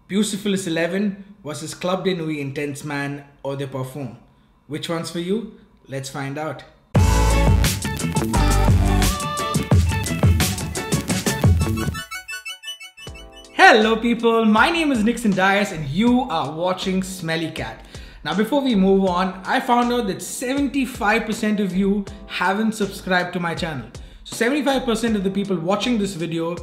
Bucaphelus XI versus Club de Nuit Intense Man Eau de Parfum. Which one's for you? Let's find out. Hello people, my name is Nixon and you are watching Smelly Cat. Now before we move on, I found out that 75% of you haven't subscribed to my channel. So 75% of the people watching this video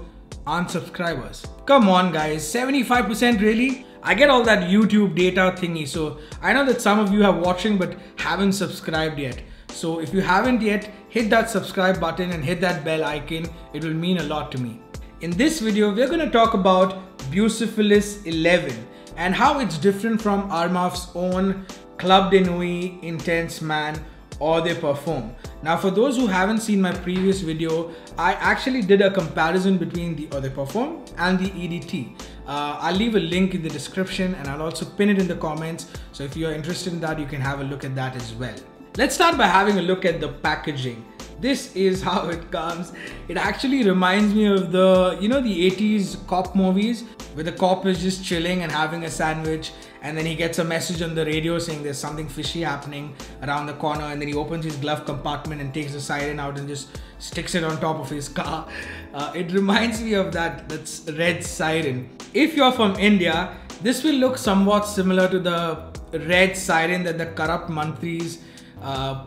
aren't subscribers. Come on guys, 75% really? I get all that YouTube data thingy, so I know that some of you are watching but haven't subscribed yet. So if you haven't yet, hit that subscribe button and hit that bell icon. It will mean a lot to me. In this video, we're going to talk about Bucaphelus XI and how it's different from Armaf's own Club de Nuit Intense Man Eau de Parfum. Now for those who haven't seen my previous video, I actually did a comparison between the Eau de Parfum and the EDP. I'll leave a link in the description and I'll also pin it in the comments. So if you're interested in that, you can have a look at that as well. Let's start by having a look at the packaging. This is how it comes. It actually reminds me of the 80s cop movies where the cop is just chilling and having a sandwich and then he gets a message on the radio saying there's something fishy happening around the corner, and then he opens his glove compartment and takes the siren out and just sticks it on top of his car. It reminds me of that's red siren. If you're from India, this will look somewhat similar to the red siren that the corrupt mantris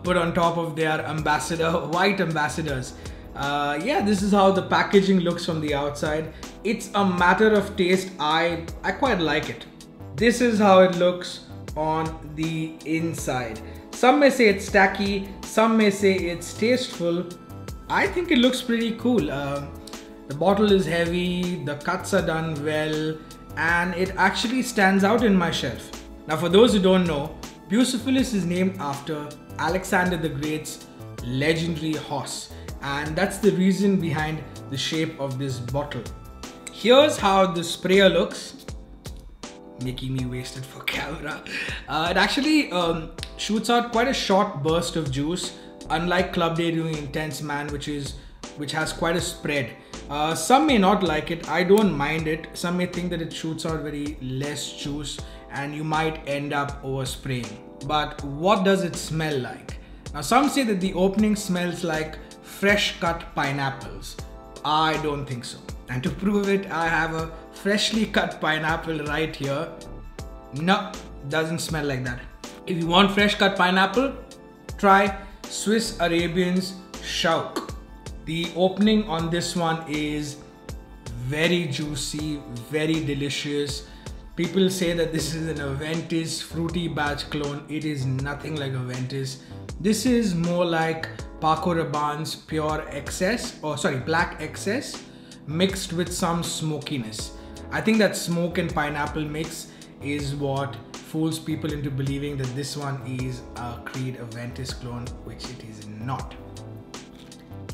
put on top of their white ambassadors. Yeah, this is how the packaging looks from the outside. It's a matter of taste. I quite like it. This is how it looks on the inside. Some may say it's tacky, some may say it's tasteful. I think it looks pretty cool. The bottle is heavy, the cuts are done well, and it actually stands out in my shelf. Now for those who don't know, Bucephalus is named after Alexander the Great's legendary horse, and that's the reason behind the shape of this bottle. Here's how the sprayer looks, making me wasted for camera. It actually shoots out quite a short burst of juice, unlike Club de Nuit Intense Man, which has quite a spread. Some may not like it. I don't mind it. Some may think that it shoots out very less juice and you might end up overspraying. But what does it smell like? Now some say that the opening smells like fresh cut pineapples. I don't think so. And to prove it, I have a freshly cut pineapple right here. No, doesn't smell like that. If you want fresh cut pineapple, try Swiss Arabian's Shauk. The opening on this one is very juicy, very delicious. People say that this is an Aventus fruity batch clone. It is nothing like Aventus. This is more like Paco Rabanne's pure excess, black excess, mixed with some smokiness. I think that smoke and pineapple mix is what fools people into believing that this one is a Creed Aventus clone, which it is not.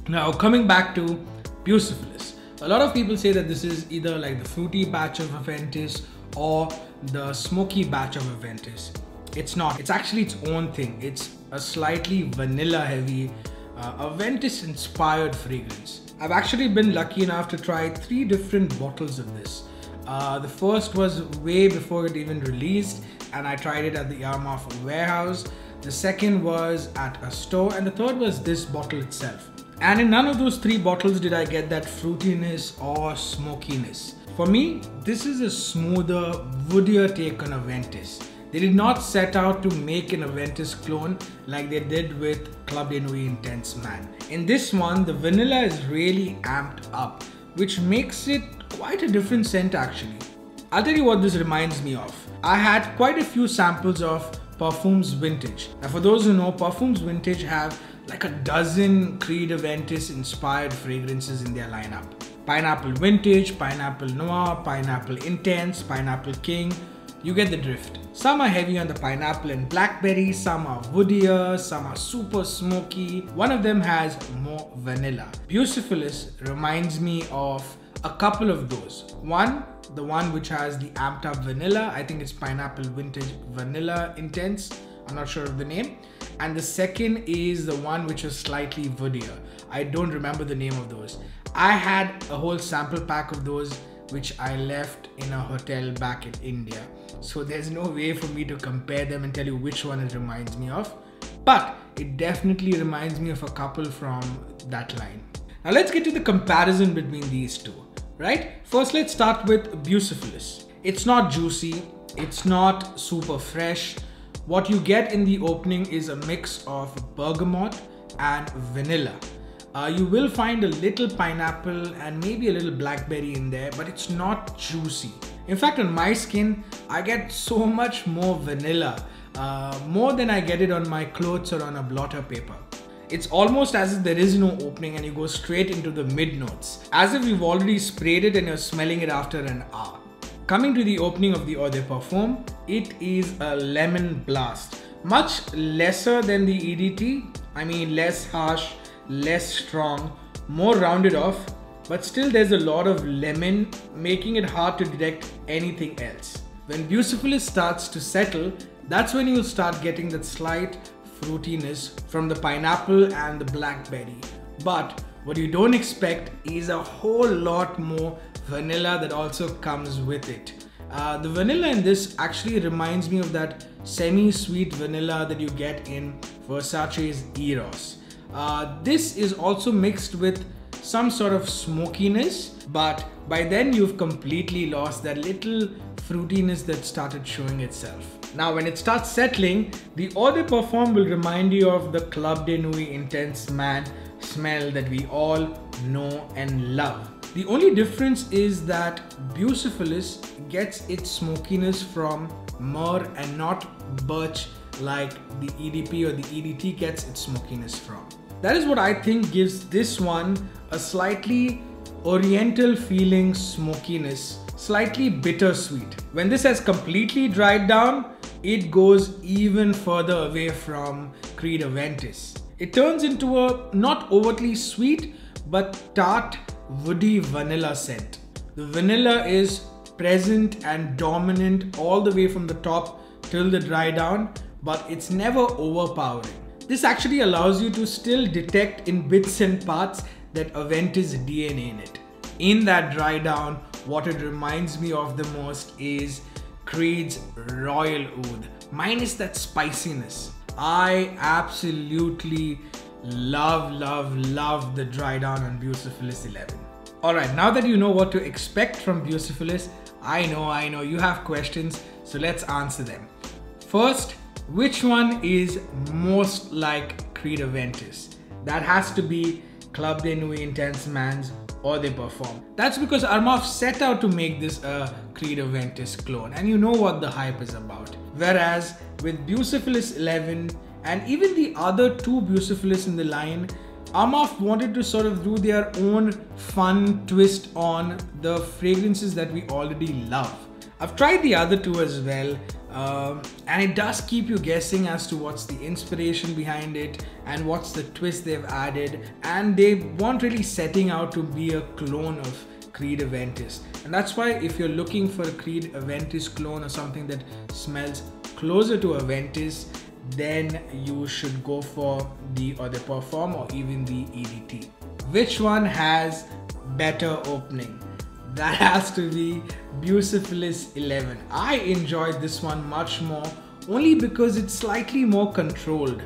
Now coming back to Bucephalus, a lot of people say that this is either like the fruity batch of Aventus or the smoky batch of Aventus. It's not. It's actually its own thing. It's a slightly vanilla heavy Aventus inspired fragrance. I've actually been lucky enough to try 3 different bottles of this. The first was way before it even released and I tried it at the Armaf warehouse. The second was at a store, and the third was this bottle itself. And in none of those 3 bottles did I get that fruitiness or smokiness. For me, this is a smoother, woodier take on Aventus. They did not set out to make an Aventus clone like they did with Club de Nuit Intense Man. In this one, the vanilla is really amped up, which makes it quite a different scent actually. I'll tell you what this reminds me of. I had quite a few samples of Parfums Vintage. Now for those who know, Parfums Vintage have like a dozen Creed Aventus inspired fragrances in their lineup. Pineapple Vintage, Pineapple Noir, Pineapple Intense, Pineapple King. You get the drift. Some are heavy on the pineapple and blackberry, some are woodier, some are super smoky. One of them has more vanilla. Bucephalus reminds me of a couple of those. One, the one which has the amped up vanilla. I think it's Pineapple Vintage Vanilla Intense. I'm not sure of the name. And the second is the one which was slightly woodier. I don't remember the name of those. I had a whole sample pack of those which I left in a hotel back in India. So there's no way for me to compare them and tell you which one it reminds me of. But it definitely reminds me of a couple from that line. Now let's get to the comparison between these two, right? First, let's start with Bucephalus. It's not juicy. It's not super fresh. What you get in the opening is a mix of bergamot and vanilla. You will find a little pineapple and maybe a little blackberry in there, but it's not juicy. In fact, on my skin, I get so much more vanilla, more than I get it on my clothes or on a blotter paper. It's almost as if there is no opening and you go straight into the mid notes, as if you've already sprayed it and you're smelling it after an hour. Coming to the opening of the Eau de Parfum, it is a lemon blast. Much lesser than the EDT, I mean less harsh, less strong, more rounded off, but still there's a lot of lemon, making it hard to detect anything else. When Bucephalus starts to settle, that's when you'll start getting that slight fruitiness from the pineapple and the blackberry. But what you don't expect is a whole lot more vanilla that also comes with it. The vanilla in this actually reminds me of that semi-sweet vanilla that you get in Versace's Eros. This is also mixed with some sort of smokiness, but by then you've completely lost that little fruitiness that started showing itself. Now when it starts settling, the Eau de Parfum will remind you of the Club de Nuit Intense Man smell that we all know and love. The only difference is that Bucephalus gets its smokiness from myrrh and not birch like the EDP or the EDT gets its smokiness from. That is what I think gives this one a slightly oriental feeling smokiness, slightly bittersweet. When this has completely dried down, it goes even further away from Creed Aventus. It turns into a not overtly sweet but tart, woody vanilla scent. The vanilla is present and dominant all the way from the top till the dry down, but it's never overpowering. This actually allows you to still detect in bits and parts that Aventus DNA in it. In that dry down, what it reminds me of the most is Creed's Royal Oud, minus that spiciness. I absolutely love the dry down on Bucephalus 11. Alright, now that you know what to expect from Bucephalus, I know you have questions, so let's answer them. First, which one is most like Creed Aventus? That has to be Club de Nuit Intense Man's Eau de Parfum. That's because Armaf set out to make this a Creed Aventus clone, and you know what the hype is about. Whereas with Bucephalus 11 and even the other two Bucephalus in the line, Armaf wanted to sort of do their own fun twist on the fragrances that we already love. I've tried the other two as well, and it does keep you guessing as to what's the inspiration behind it and what's the twist they've added, and they weren't really setting out to be a clone of Creed Aventus. And that's why if you're looking for a Creed Aventus clone or something that smells closer to Aventus, then you should go for the Eau de Parfum or even the EDT. Which one has better opening? That has to be Bucephalus 11. I enjoyed this one much more, only because it's slightly more controlled.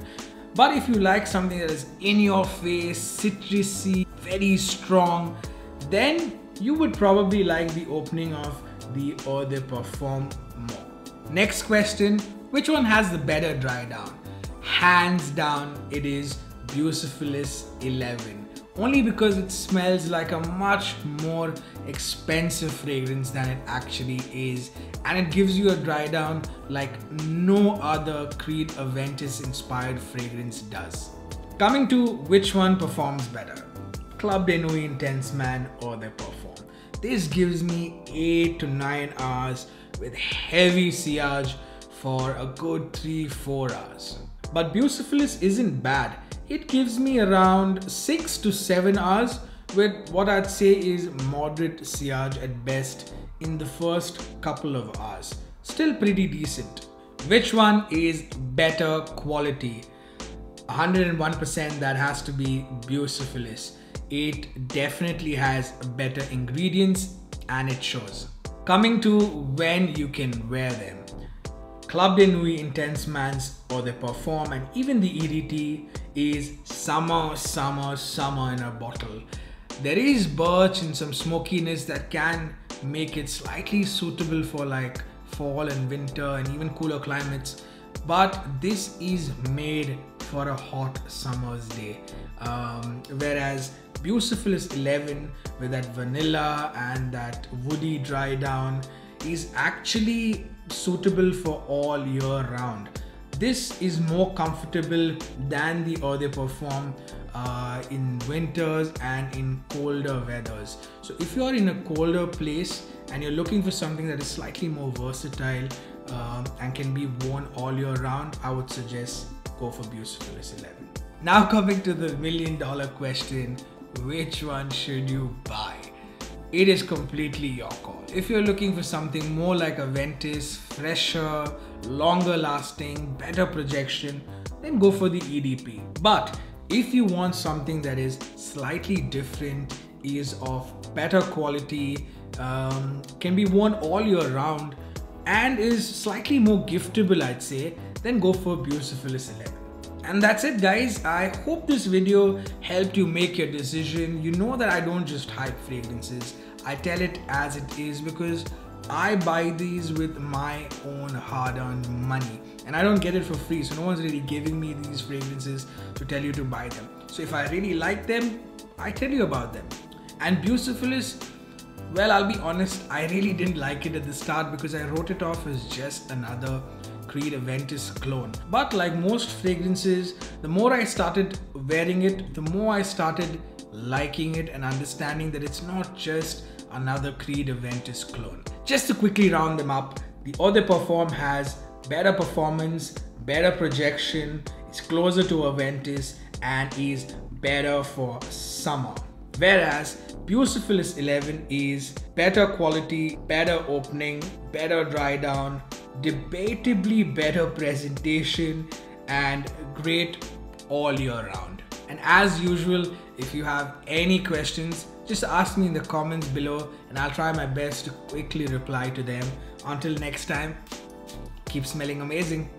But if you like something that is in your face, citrusy, very strong, then you would probably like the opening of the Eau de Parfum more. Next question, which one has the better dry down? Hands down, it is Bucephalus 11. Only because it smells like a much more expensive fragrance than it actually is, and it gives you a dry down like no other Creed Aventus inspired fragrance does. Coming to which one performs better, Club de Nuit Intense Man or the Parfum. This gives me 8 to 9 hours with heavy sillage for a good 3-4 hours. But Bucephalus isn't bad. It gives me around 6 to 7 hours with what I'd say is moderate sillage at best in the first couple of hours. Still pretty decent. Which one is better quality? 101% that has to be Bucephalus. It definitely has better ingredients. and it shows. Coming to when you can wear them. Club de Nuit Intense Mans or they perform, and even the EDT is summer, summer, summer in a bottle. There is birch and some smokiness that can make it slightly suitable for like fall and winter and even cooler climates, but this is made for a hot summer's day. Whereas Bucaphelus XI with that vanilla and that woody dry down is actually suitable for all year round. This is more comfortable than the Eau de Parfum in winters and in colder weathers. So if you're in a colder place and you're looking for something that is slightly more versatile and can be worn all year round, I would suggest go for Bucaphelus XI. Now coming to the $1 million question, which one should you buy? It is completely your call. If you're looking for something more like a Ventus, fresher, longer lasting, better projection, then go for the EDP. But if you want something that is slightly different, is of better quality, can be worn all year round, and is slightly more giftable, I'd say, then go for Bucaphelus XI. And that's it, guys. I hope this video helped you make your decision. You know that I don't just hype fragrances. I tell it as it is because I buy these with my own hard-earned money. And I don't get it for free, so no one's really giving me these fragrances to tell you to buy them. So if I really like them, I tell you about them. And Bucaphelus, well, I'll be honest, I really didn't like it at the start because I wrote it off as just another Creed Aventus clone. But like most fragrances, the more I started wearing it, the more I started liking it and understanding that it's not just another Creed Aventus clone. Just to quickly round them up, the Eau de Parfum has better performance, better projection, it's closer to Aventus and is better for summer. Whereas Bucaphelus XI is better quality, better opening, better dry down, debatably better presentation, and great all year round. And as usual, if you have any questions, just ask me in the comments below and I'll try my best to quickly reply to them. Until next time, keep smelling amazing.